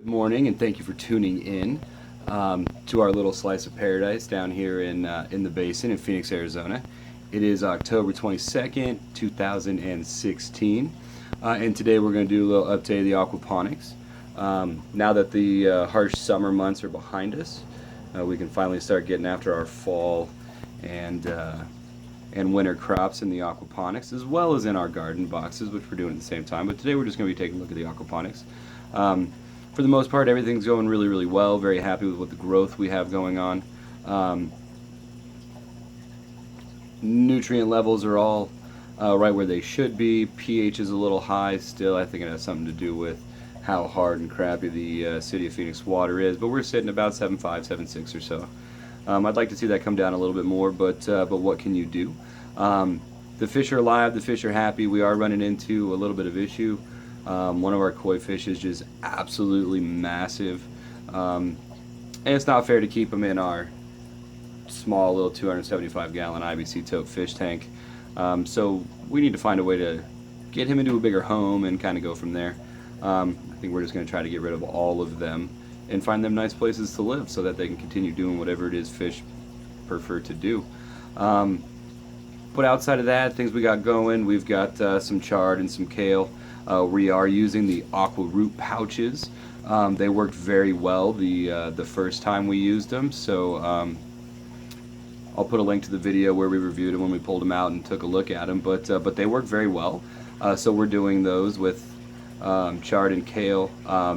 Good morning, and thank you for tuning in to our little slice of paradise down here in the basin in Phoenix, Arizona. It is October 22nd, 2016, and today we're going to do a little update of the aquaponics. Now that the harsh summer months are behind us, we can finally start getting after our fall and and winter crops in the aquaponics, as well as in our garden boxes, which we're doing at the same time. But today we're just going to be taking a look at the aquaponics. For the most part, everything's going really, really well. Very happy with what the growth we have going on. Nutrient levels are all right where they should be. pH is a little high still. I think it has something to do with how hard and crappy the City of Phoenix water is. But we're sitting about 7.5, 7.6 or so. I'd like to see that come down a little bit more, but what can you do? The fish are alive. The fish are happy. We are running into a little bit of issue. One of our koi fish is just absolutely massive, and it's not fair to keep them in our small little 275 gallon IBC tote fish tank. So we need to find a way to get him into a bigger home and kind of go from there. I think we're just going to try to get rid of all of them and find them nice places to live so that they can continue doing whatever it is fish prefer to do. But outside of that, things we got going, we've got some chard and some kale. We are using the aqua root pouches. They worked very well the first time we used them, so I'll put a link to the video where we reviewed them when we pulled them out and took a look at them. But they work very well. So we're doing those with chard and kale,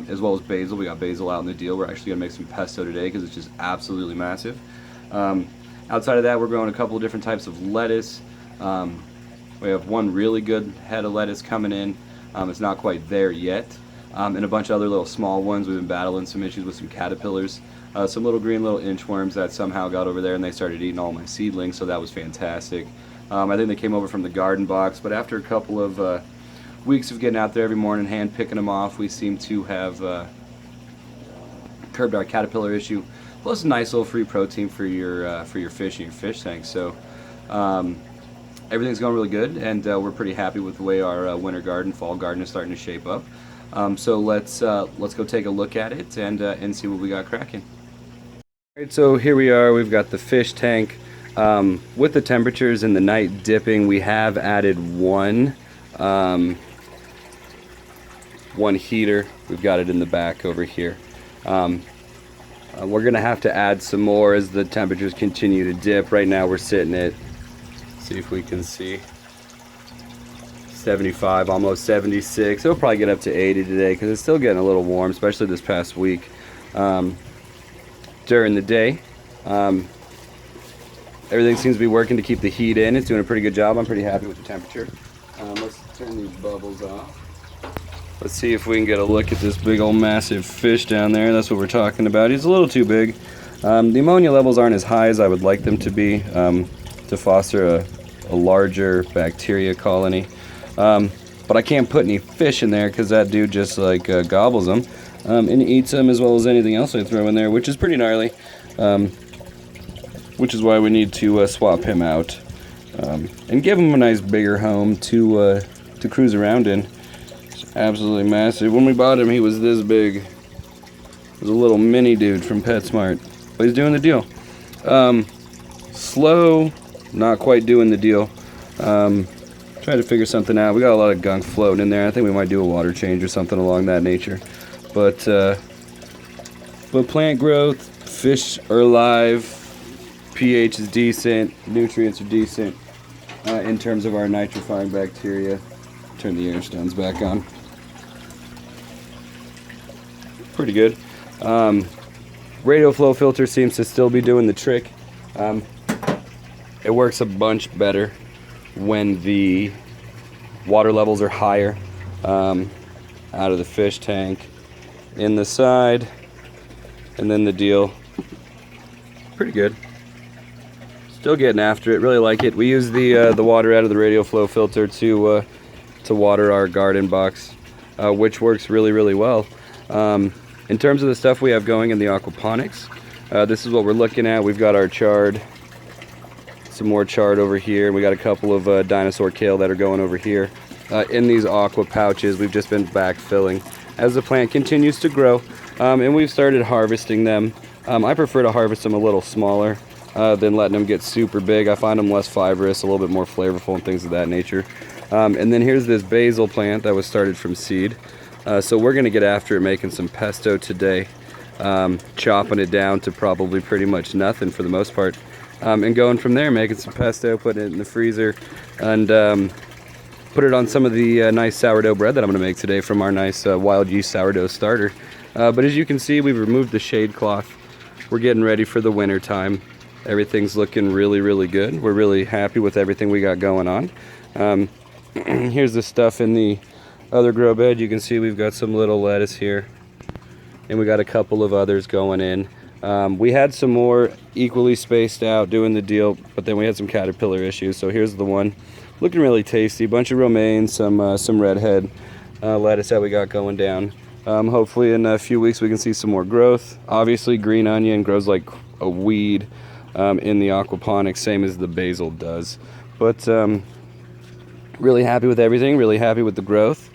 as well as basil. We got basil out in the deal. We're actually gonna make some pesto today because it's just absolutely massive. Outside of that, we're growing a couple of different types of lettuce. We have one really good head of lettuce coming in. It's not quite there yet. And a bunch of other little small ones. We've been battling some issues with some caterpillars. Some little green little inchworms that somehow got over there and they started eating all my seedlings, so that was fantastic. I think they came over from the garden box, but after a couple of weeks of getting out there every morning, hand picking them off, we seem to have curbed our caterpillar issue. Plus a nice little free protein for your fish and your fish tank. So everything's going really good, and we're pretty happy with the way our winter garden, fall garden is starting to shape up. So let's go take a look at it and see what we got cracking. All right, so here we are. We've got the fish tank. With the temperatures in the night dipping, we have added one heater. We've got it in the back over here. We're gonna have to add some more as the temperatures continue to dip. Right now we're sitting at, see if we can see, 75, almost 76. It'll probably get up to 80 today because it's still getting a little warm, especially this past week. During the day, everything seems to be working to keep the heat in. It's doing a pretty good job. I'm pretty happy with the temperature. Let's turn these bubbles off. Let's see if we can get a look at this big old massive fish down there. That's what we're talking about. He's a little too big. The ammonia levels aren't as high as I would like them to be to foster a larger bacteria colony. But I can't put any fish in there because that dude just like gobbles them and eats them as well as anything else I throw in there, which is pretty gnarly. Which is why we need to swap him out and give him a nice bigger home to cruise around in. Absolutely massive. When we bought him, he was this big. He was a little mini dude from PetSmart, but he's doing the deal. Slow, not quite doing the deal. Trying to figure something out. We got a lot of gunk floating in there. I think we might do a water change or something along that nature. But plant growth, fish are alive, pH is decent, nutrients are decent in terms of our nitrifying bacteria. Turn the air stones back on. Pretty good. Radial flow filter seems to still be doing the trick. It works a bunch better when the water levels are higher. Out of the fish tank, in the side, and then the deal. Pretty good. Still getting after it. Really like it. We use the water out of the radial flow filter to water our garden box, which works really, really well. In terms of the stuff we have going in the aquaponics, this is what we're looking at. We've got our chard, some more chard over here. We got a couple of dinosaur kale that are going over here. In these aqua pouches, we've just been backfilling. As the plant continues to grow, and we've started harvesting them. I prefer to harvest them a little smaller than letting them get super big. I find them less fibrous, a little bit more flavorful and things of that nature. And then here's this basil plant that was started from seed. So we're going to get after it, making some pesto today, chopping it down to probably pretty much nothing for the most part, and going from there, making some pesto, putting it in the freezer, and put it on some of the nice sourdough bread that I'm going to make today from our nice wild yeast sourdough starter. But as you can see, we've removed the shade cloth. We're getting ready for the winter time. Everything's looking really, really good. We're really happy with everything we got going on. Here's the stuff in the other grow bed. You can see we've got some little lettuce here, and we got a couple of others going in. We had some more equally spaced out doing the deal, but then we had some caterpillar issues. So here's the one, looking really tasty. Bunch of romaine, some redhead lettuce that we got going down. Hopefully in a few weeks we can see some more growth. Obviously green onion grows like a weed in the aquaponics, same as the basil does. But really happy with everything, really happy with the growth.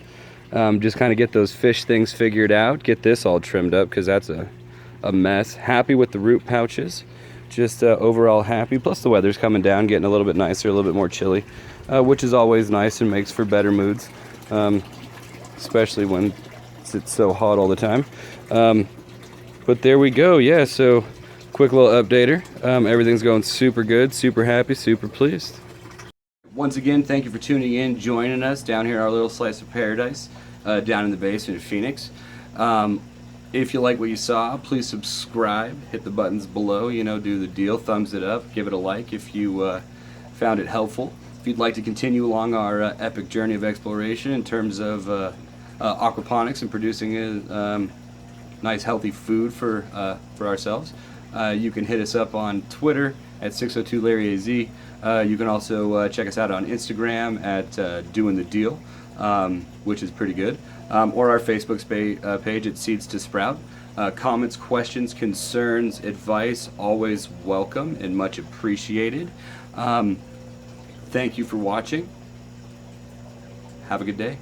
Just kind of get those fish things figured out, get this all trimmed up because that's a mess. Happy with the root pouches, just overall happy. Plus the weather's coming down, getting a little bit nicer, a little bit more chilly, which is always nice and makes for better moods, especially when it's so hot all the time. But there we go. Yeah, so quick little updater. Everything's going super good, super happy, super pleased. Once again, thank you for tuning in, joining us down here at our little slice of paradise down in the basement of Phoenix. If you like what you saw, please subscribe, hit the buttons below, you know, do the deal, thumbs it up, give it a like if you found it helpful. If you'd like to continue along our epic journey of exploration in terms of aquaponics and producing nice healthy food for ourselves, you can hit us up on Twitter at 602LarryAZ. You can also check us out on Instagram at Doing the Deal, which is pretty good, or our Facebook page at Seeds to Sprout. Comments, questions, concerns, advice, always welcome and much appreciated. Thank you for watching. Have a good day.